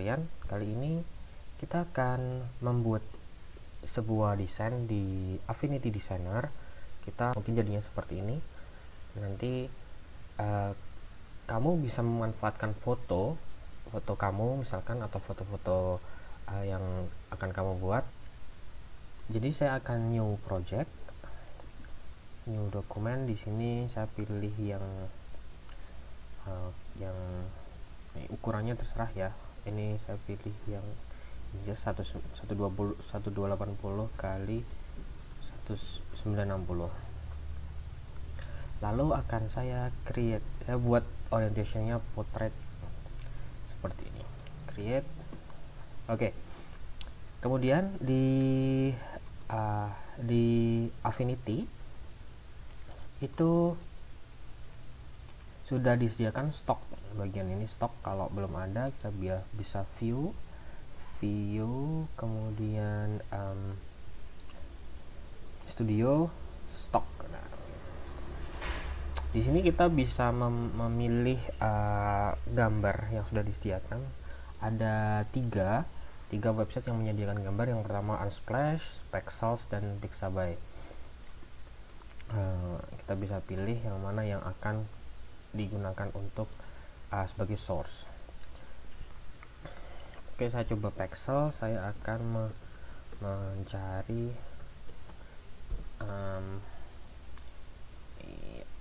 kalian. Kali ini kita akan membuat sebuah desain di Affinity Designer. Kita mungkin jadinya seperti ini. Nanti kamu bisa memanfaatkan foto kamu misalkan, atau foto-foto yang akan kamu buat. Jadi saya akan new project, new dokumen. Di sini saya pilih yang ukurannya terserah ya. Ini saya pilih yang 1280 kali 1960. Lalu akan saya buat orientationnya portrait seperti ini. Create. Oke. Kemudian di Affinity itu sudah disediakan stok. Bagian ini stok. Kalau belum ada, kita bisa view, kemudian studio, stok. Nah, di sini kita bisa memilih gambar yang sudah disediakan. Ada tiga website yang menyediakan gambar. Yang pertama Unsplash, Pexels, dan Pixabay. Kita bisa pilih yang mana yang akan digunakan untuk sebagai source. Oke, saya coba Pexel. Saya akan mencari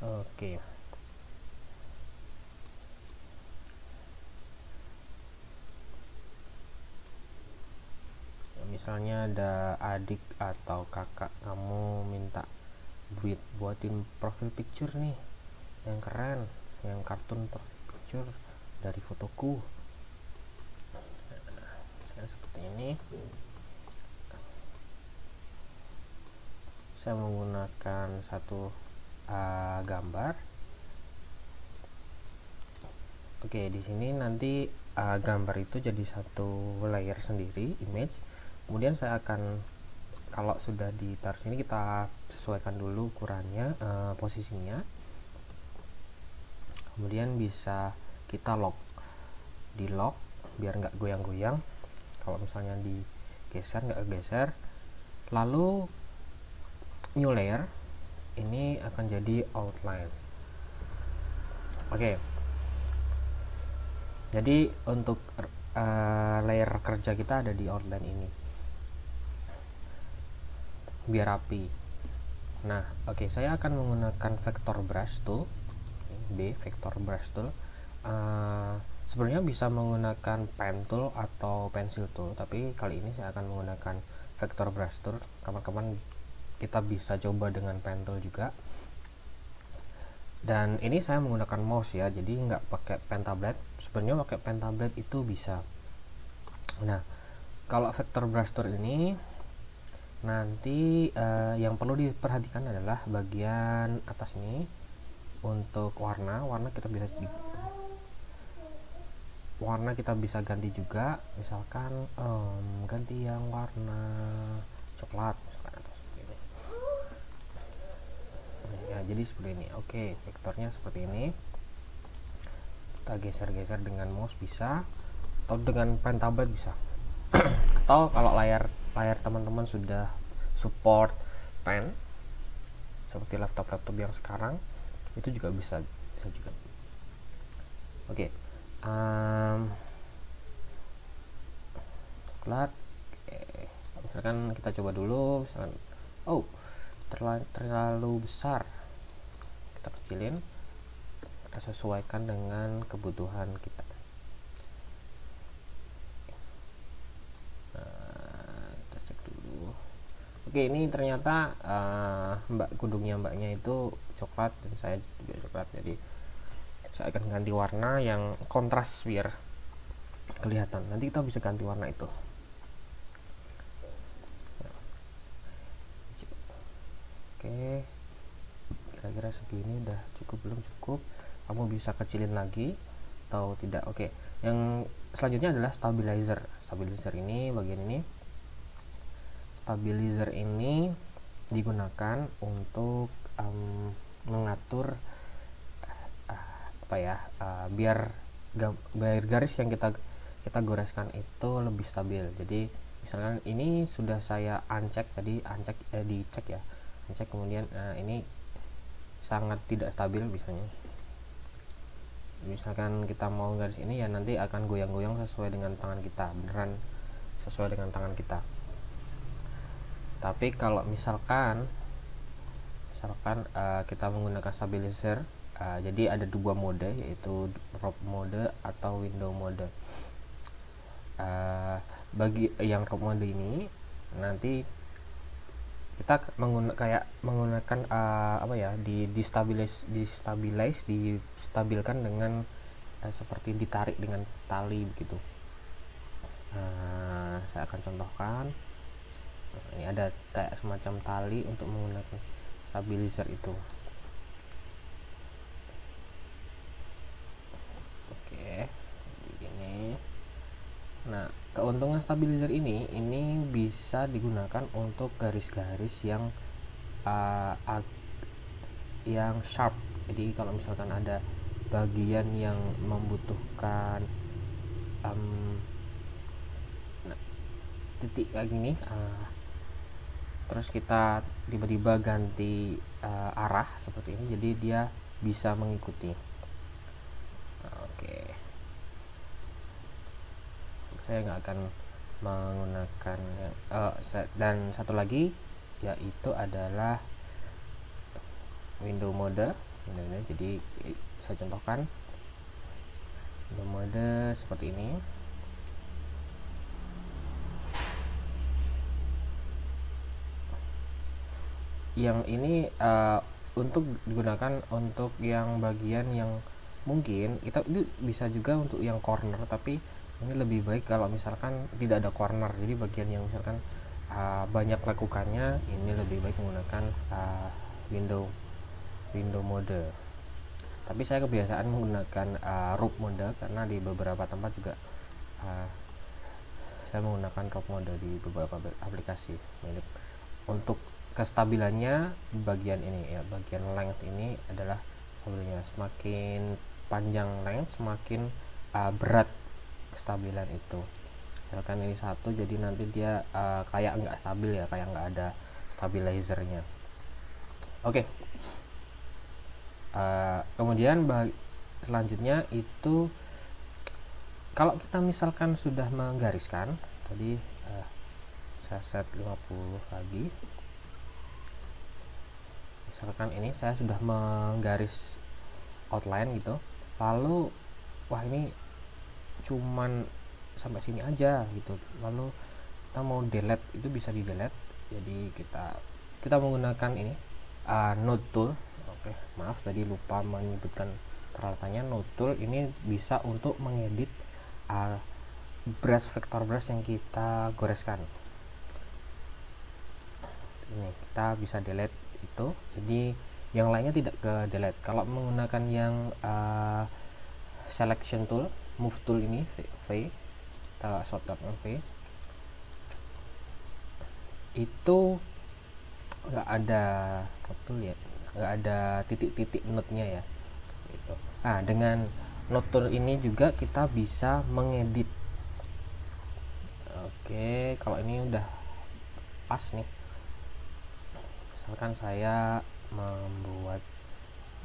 oke. Misalnya ada adik atau kakak kamu minta buatin profil picture nih yang keren, yang kartun profil picture dari fotoku. Nah, seperti ini. Saya menggunakan satu gambar. Oke, di sini nanti gambar itu jadi satu layer sendiri, image. Kemudian saya akan, kalau sudah ditaruh sini, kita sesuaikan dulu ukurannya, posisinya. Kemudian bisa kita lock, di lock biar nggak goyang-goyang. Kalau misalnya digeser, nggak geser. Lalu new layer, ini akan jadi outline. Oke. Jadi untuk layer kerja kita ada di outline ini, biar rapi. Nah, oke, saya akan menggunakan vector brush tool, vector brush tool. Sebenarnya bisa menggunakan pen tool atau pencil tool, tapi kali ini saya akan menggunakan vector brush tool. Kawan-kawan, kita bisa coba dengan pen tool juga. Dan ini saya menggunakan mouse ya, jadi nggak pakai pen tablet. Sebenarnya pakai pen tablet itu bisa. Nah, kalau vector brush tool ini nanti yang perlu diperhatikan adalah bagian atas ini. Untuk warna kita bisa ganti juga. Misalkan ganti yang warna coklat misalkan, atau seperti ini. Ya, jadi seperti ini. Oke, vektornya seperti ini. Kita geser-geser dengan mouse bisa, atau dengan pen tablet bisa. Atau kalau layar teman-teman sudah support pen seperti laptop yang sekarang, itu juga bisa juga. Oke. Coklat. Misalkan kita coba dulu, misalkan terlalu besar, kita kecilin, kita sesuaikan dengan kebutuhan kita. Kita cek dulu. Oke, ini ternyata mbaknya itu coklat, dan saya juga coklat. Jadi saya akan ganti warna yang kontras biar kelihatan. Nanti kita bisa ganti warna itu. Oke, kira-kira segini udah cukup, belum cukup, kamu bisa kecilin lagi atau tidak. Oke, yang selanjutnya adalah stabilizer. Ini bagian ini. Stabilizer ini digunakan untuk mengatur biar garis yang kita kita goreskan itu lebih stabil. Jadi misalkan ini sudah saya uncheck tadi, dicek ya, uncheck, kemudian ini sangat tidak stabil misalnya. Misalkan kita mau garis ini ya nanti akan goyang-goyang sesuai dengan tangan kita, beneran sesuai dengan tangan kita. Tapi kalau misalkan kita menggunakan stabilizer, jadi ada dua mode, yaitu rope mode atau window mode. Bagi yang rope mode ini nanti kita menggunakan distabilkan dengan seperti ditarik dengan tali begitu. Saya akan contohkan. Ini ada kayak semacam tali untuk menggunakan stabilizer itu. Oke, begini. Nah, keuntungan stabilizer ini bisa digunakan untuk garis-garis yang sharp. Jadi kalau misalkan ada bagian yang membutuhkan titik kayak gini, terus kita tiba-tiba ganti arah seperti ini, jadi dia bisa mengikuti. Oke, saya nggak akan menggunakan dan satu lagi yaitu adalah window mode. Jadi saya contohkan window mode seperti ini. Yang ini untuk digunakan untuk yang bagian yang mungkin itu bisa juga untuk yang corner, tapi ini lebih baik kalau misalkan tidak ada corner. Jadi bagian yang misalkan banyak lekukannya, ini lebih baik menggunakan window mode. Tapi saya kebiasaan menggunakan rope mode karena di beberapa tempat juga saya menggunakan rope mode di beberapa aplikasi. Untuk kestabilannya bagian ini ya, bagian length ini adalah stabilnya. Semakin panjang length, semakin berat kestabilan itu. Misalkan ini 1, jadi nanti dia kayak nggak stabil ya, kayak nggak ada stabilizernya. Oke. Kemudian selanjutnya itu kalau kita misalkan sudah menggariskan tadi, saya set 50 lagi. Misalkan ini saya sudah menggaris outline gitu, lalu wah ini cuman sampai sini aja gitu, lalu kita mau delete, itu bisa di delete. Jadi kita menggunakan ini node tool. Oke, maaf tadi lupa menyebutkan peralatannya. Node tool ini bisa untuk mengedit brush, vektor brush yang kita goreskan. Ini kita bisa delete itu, jadi yang lainnya tidak ke delete. Kalau menggunakan yang selection tool, move tool ini V, kita shortcut V, itu nggak ada tool ya, nggak ada titik-titik node-nya ya gitu. Nah, dengan node tool ini juga kita bisa mengedit. Oke, kalau ini udah pas nih, misalkan saya membuat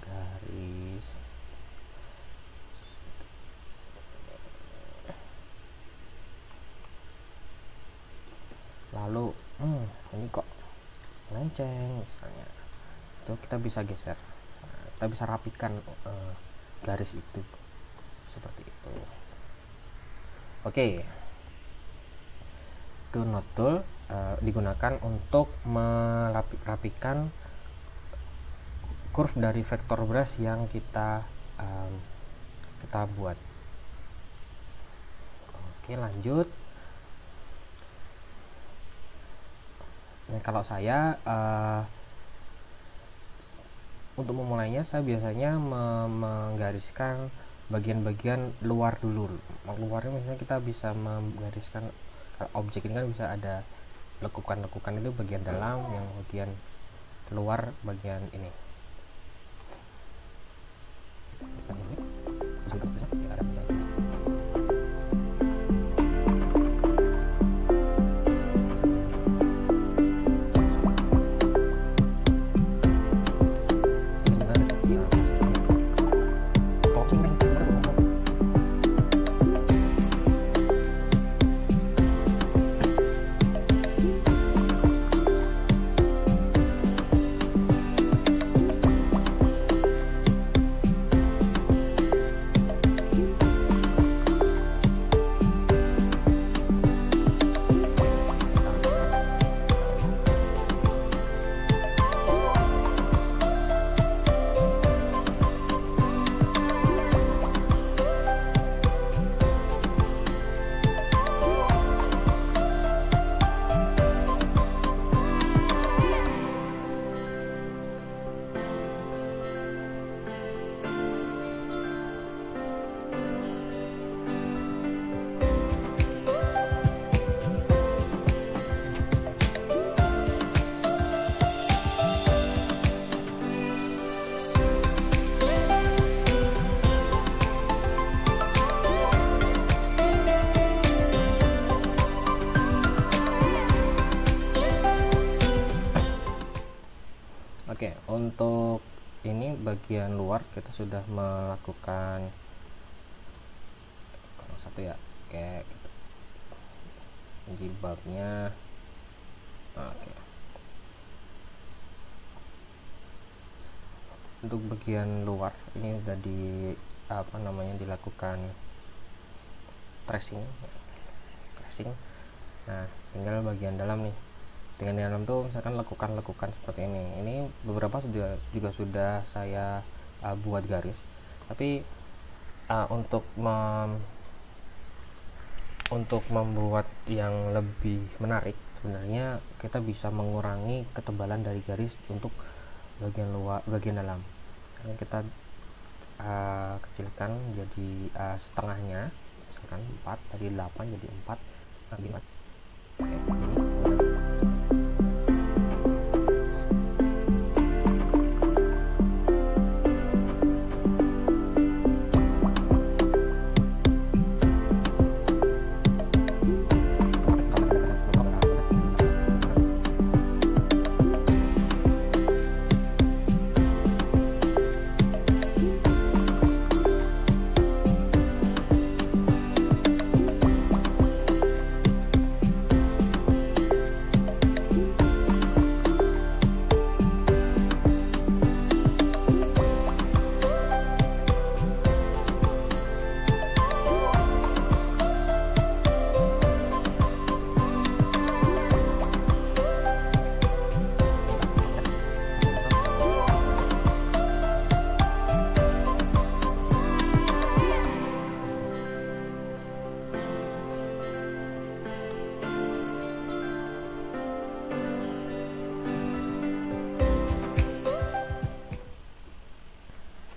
garis lalu ini kok lenceng misalnya, itu kita bisa geser. Kita bisa rapikan garis itu seperti itu. Oke, itu node tool digunakan untuk merapikan curve dari vektor brush yang kita buat. Oke, lanjut. Nah, kalau saya untuk memulainya, saya biasanya menggariskan bagian-bagian luar dulu. Luarnya misalnya kita bisa menggariskan objek ini kan bisa ada lekukan-lekukan, itu bagian dalam, yang bagian luar bagian ini. untuk ini bagian luar kita sudah melakukan satu ya, kayak gitu. Jilbabnya oke. Untuk bagian luar ini udah dilakukan tracing. Nah, tinggal bagian dalam nih. Dengan dalam tuh misalkan lekukan seperti ini beberapa juga sudah saya buat garis, tapi untuk membuat yang lebih menarik sebenarnya kita bisa mengurangi ketebalan dari garis untuk bagian luar, bagian dalam. Kita kecilkan jadi setengahnya, misalkan 4 tadi 8 jadi 4 5.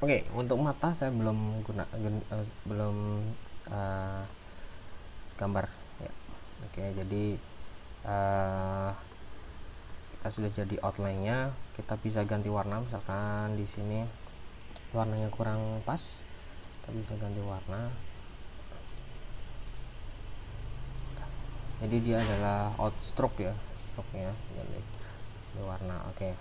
Oke, untuk mata saya belum gambar ya. Oke, jadi kita sudah jadi outline-nya, kita bisa ganti warna. Misalkan di sini warnanya kurang pas, kita bisa ganti warna. Jadi dia adalah outstroke ya, stroke-nya jadi warna. Oke.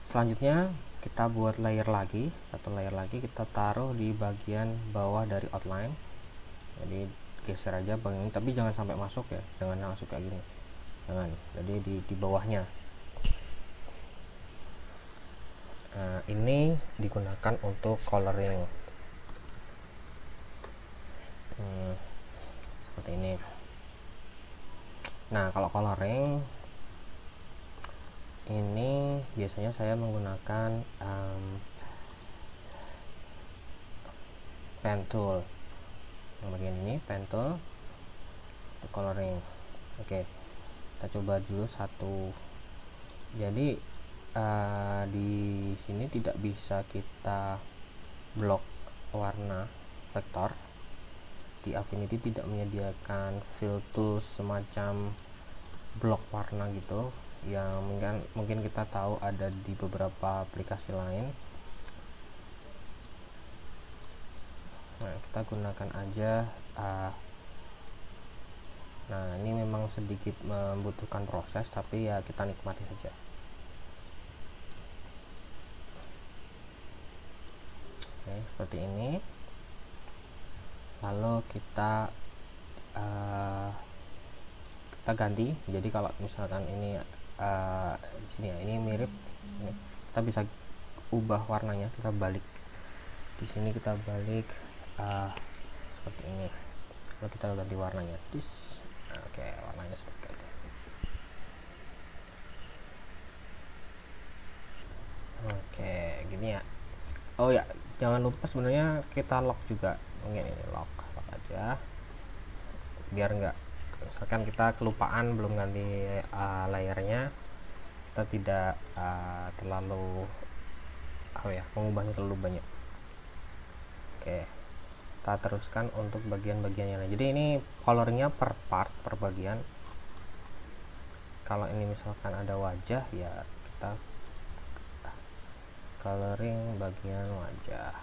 Selanjutnya kita buat layer lagi, satu layer lagi kita taruh di bagian bawah dari outline. Jadi geser aja bagian ini, tapi jangan sampai masuk ya, jangan masuk kayak gini, jangan. Jadi di bawahnya. Nah, ini digunakan untuk coloring. Seperti ini. Nah, kalau coloring ini biasanya saya menggunakan pen tool. Yang bagian ini pen tool untuk coloring. Oke, kita coba dulu satu. Jadi di sini tidak bisa kita blok warna vektor. Di Affinity tidak menyediakan fill tool semacam blok warna gitu, yang mungkin kita tahu ada di beberapa aplikasi lain. Nah, kita gunakan aja nah, ini memang sedikit membutuhkan proses, tapi ya kita nikmati saja. Oke, seperti ini. Lalu kita ganti. Jadi kalau misalkan ini di sini ya, ini mirip, kita bisa ubah warnanya, kita balik. Di sini kita balik seperti ini. Lalu kita ganti warnanya. Oke, warnanya seperti itu. Oke, gini ya. Oh ya, jangan lupa sebenarnya kita lock juga. Mungkin ini lock aja, biar enggak, misalkan kita kelupaan belum ganti layernya, kita tidak terlalu mengubahnya terlalu banyak. Oke, kita teruskan untuk bagian-bagiannya. Jadi ini coloringnya per part, per bagian. Kalau ini misalkan ada wajah, ya kita coloring bagian wajah.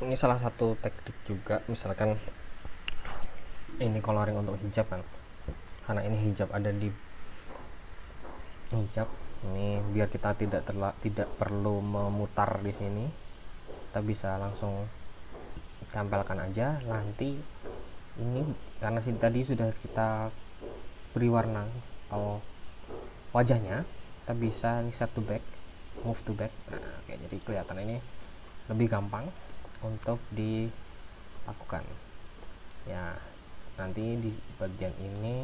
Ini salah satu teknik juga, misalkan ini coloring untuk hijab kan, karena ini hijab ada di hijab ini, biar kita tidak perlu memutar di sini, kita bisa langsung tempelkan aja. Nanti ini karena tadi sudah kita beri warna wajahnya, kita bisa set to back, move to back. Nah, oke, jadi kelihatan ini lebih gampang untuk dilakukan ya. Nanti di bagian ini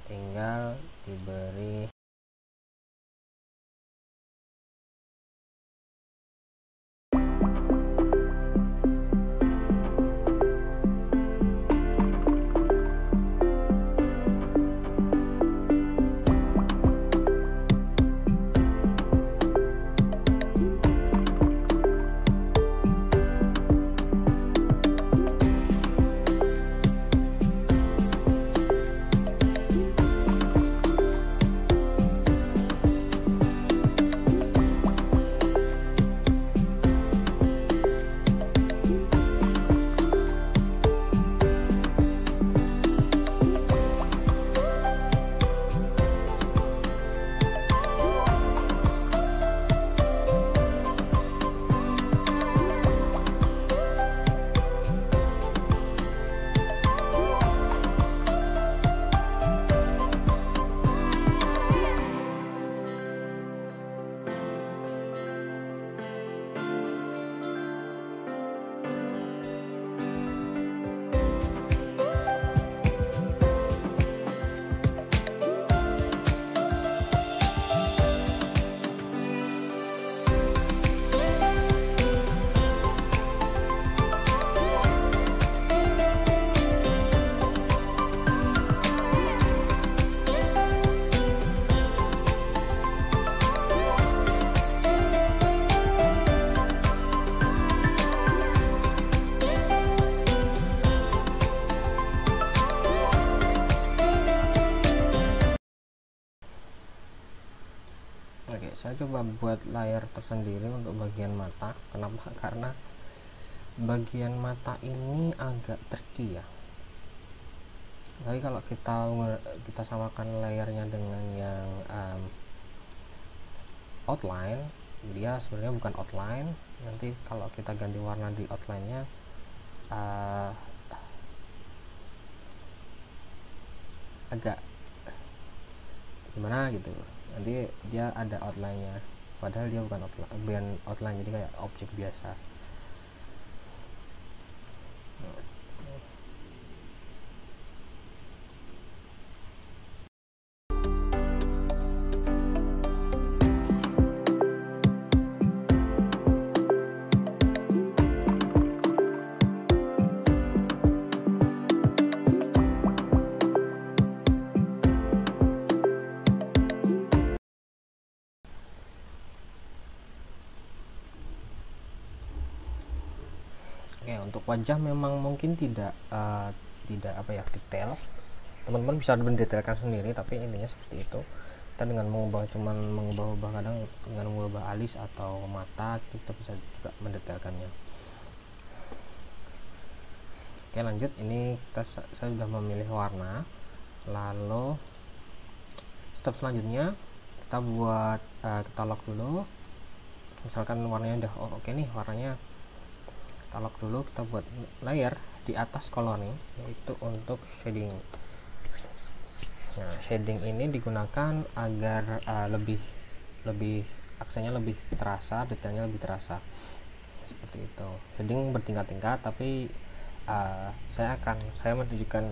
tinggal diberi saya coba buat layar tersendiri untuk bagian mata. Kenapa? Karena bagian mata ini agak tricky ya. Tapi kalau kita samakan layarnya dengan yang outline, dia sebenarnya bukan outline. Nanti kalau kita ganti warna di outline-nya agak gimana gitu, nanti dia ada outline-nya, padahal dia bukan outline, jadi kayak objek biasa. Untuk wajah memang mungkin tidak apa ya, detail. Teman-teman bisa mendetailkan sendiri, tapi intinya seperti itu. Kita dengan mengubah kadang dengan mengubah alis atau mata, kita bisa juga mendetailkannya. Oke, lanjut. Ini saya sudah memilih warna. Lalu step selanjutnya kita buat kita lock dulu. Misalkan warnanya udah oke nih warnanya, kita lock dulu, kita buat layer di atas coloring, yaitu untuk shading. Nah, shading ini digunakan agar lebih aksennya lebih terasa, detailnya lebih terasa, seperti itu. Shading bertingkat-tingkat, tapi saya menunjukkan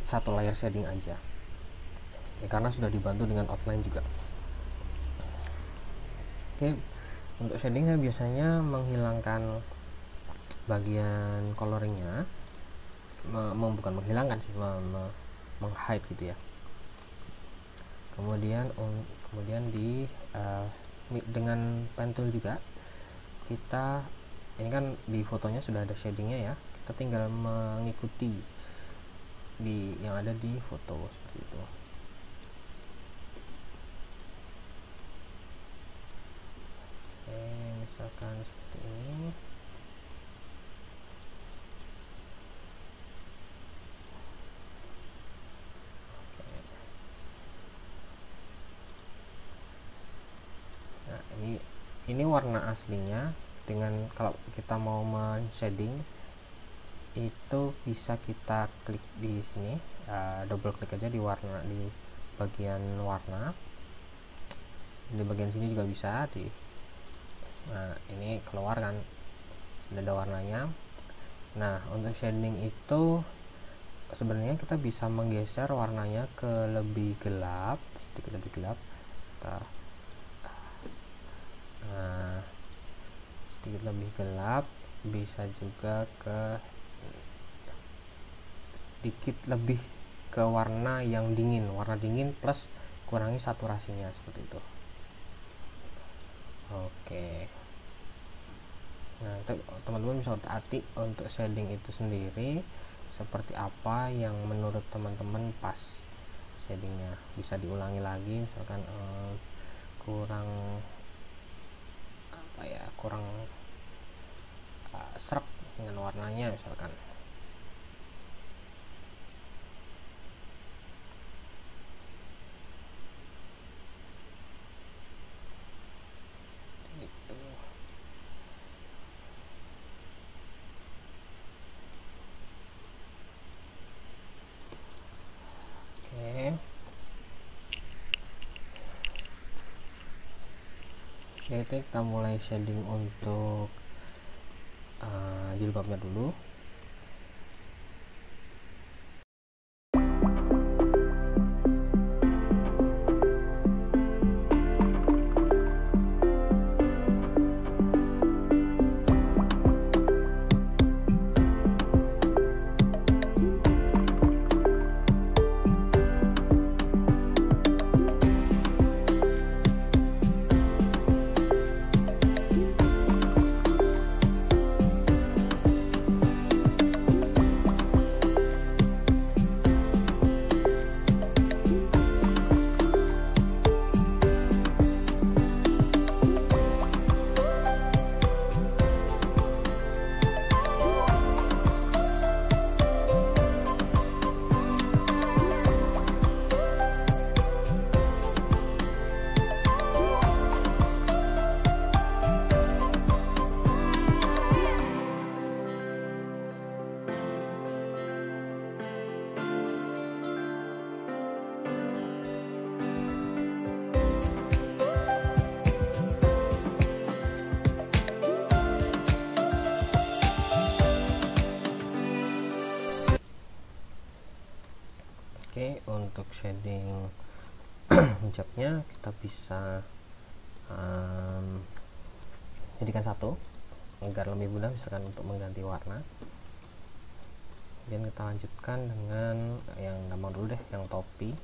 satu layer shading aja ya, karena sudah dibantu dengan outline juga. Oke, untuk shading saya biasanya menghilangkan bagian coloringnya, bukan menghilangkan sih, menghide gitu ya. Kemudian di dengan pen tool juga, kita ini kan di fotonya sudah ada shadingnya ya, kita tinggal mengikuti di yang ada di foto seperti itu. Misalkan seperti ini. Nah, ini warna aslinya. Dengan kalau kita mau men-shading itu bisa kita klik di sini, double klik aja di warna, di bagian warna, di bagian sini juga bisa nah ini keluar kan, sudah ada warnanya. Nah, untuk shading itu sebenarnya kita bisa menggeser warnanya ke lebih gelap, sedikit lebih gelap. Nah, sedikit lebih gelap, bisa juga ke sedikit lebih ke warna yang dingin, warna dingin plus kurangi saturasinya seperti itu. Oke. Nah, teman-teman bisa hati untuk shading itu sendiri seperti apa yang menurut teman-teman pas shadingnya. Bisa diulangi lagi, misalkan kurang apa ya, kurang srek dengan warnanya misalkan. Oke, kita mulai shading untuk jilbabnya dulu. Oke, untuk shading hijabnya kita bisa jadikan satu agar lebih mudah misalkan untuk mengganti warna. Kemudian kita lanjutkan dengan yang gampang dulu deh, yang topi.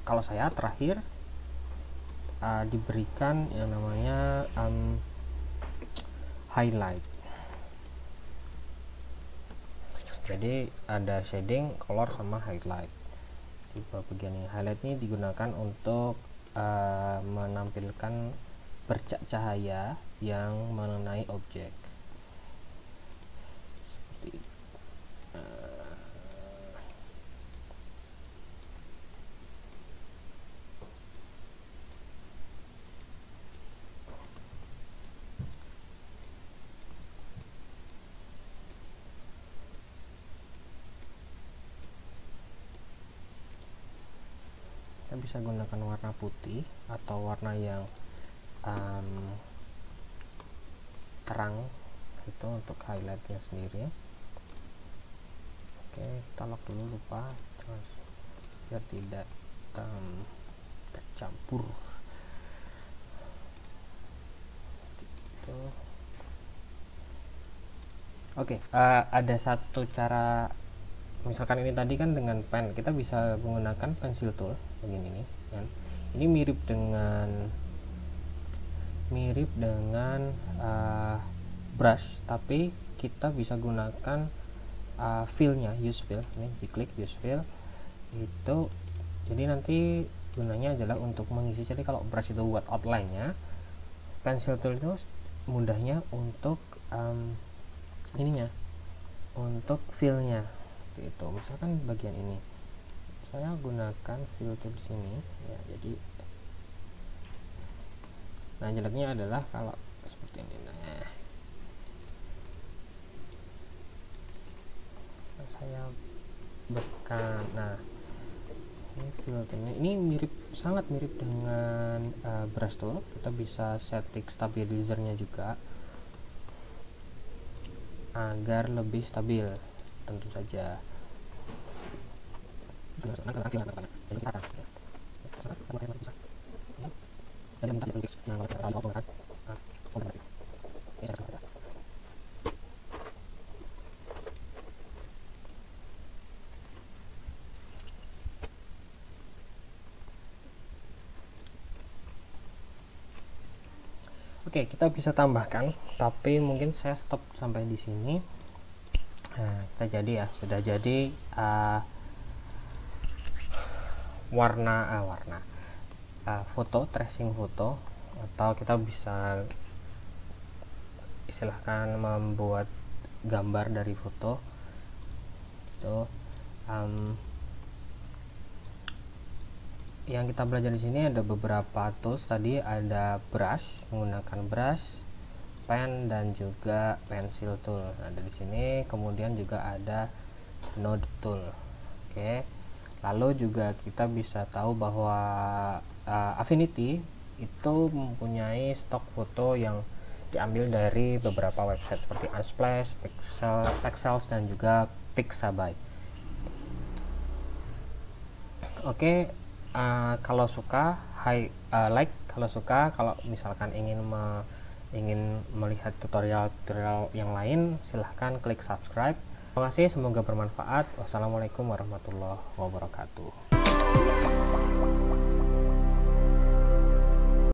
kalau saya terakhir diberikan yang namanya highlight. Jadi ada shading, color, sama highlight. Di bagian ini highlight ini digunakan untuk menampilkan bercak cahaya yang mengenai objek. Seperti kita bisa gunakan warna putih atau warna yang terang itu untuk highlightnya sendiri. Oke, kita lock dulu, lupa, terus biar tidak tercampur gitu. Oke, ada satu cara. Misalkan ini tadi kan dengan pen, kita bisa menggunakan pencil tool begini nih kan. Ini mirip dengan brush, tapi kita bisa gunakan fill-nya, use fill. Ini diklik use fill itu, jadi nanti gunanya adalah untuk mengisi. Jadi kalau brush itu buat outline-nya, pencil tool itu mudahnya untuk ininya, untuk fill-nya itu. Misalkan bagian ini saya gunakan filter di sini ya, jadi nah jeleknya adalah kalau seperti ini. Nah, saya bekan. Nah, ini filternya ini sangat mirip dengan brush tool. Kita bisa setting stabilizernya juga agar lebih stabil, tentu saja. Oke, kita bisa tambahkan, tapi mungkin saya stop sampai di sini. Nah, kita jadi ya, sudah jadi warna foto, tracing foto, atau kita bisa istilahkan membuat gambar dari foto itu. Yang kita belajar di sini ada beberapa tools. Tadi ada brush, menggunakan brush, pen, dan juga pencil tool ada di sini. Kemudian juga ada node tool. Oke, lalu juga kita bisa tahu bahwa Affinity itu mempunyai stok foto yang diambil dari beberapa website seperti Unsplash, Pexels, dan juga Pixabay. Oke, kalau suka like, kalau suka, kalau misalkan ingin melihat tutorial yang lain, silahkan klik subscribe. Terima kasih, semoga bermanfaat. Wassalamualaikum warahmatullahi wabarakatuh.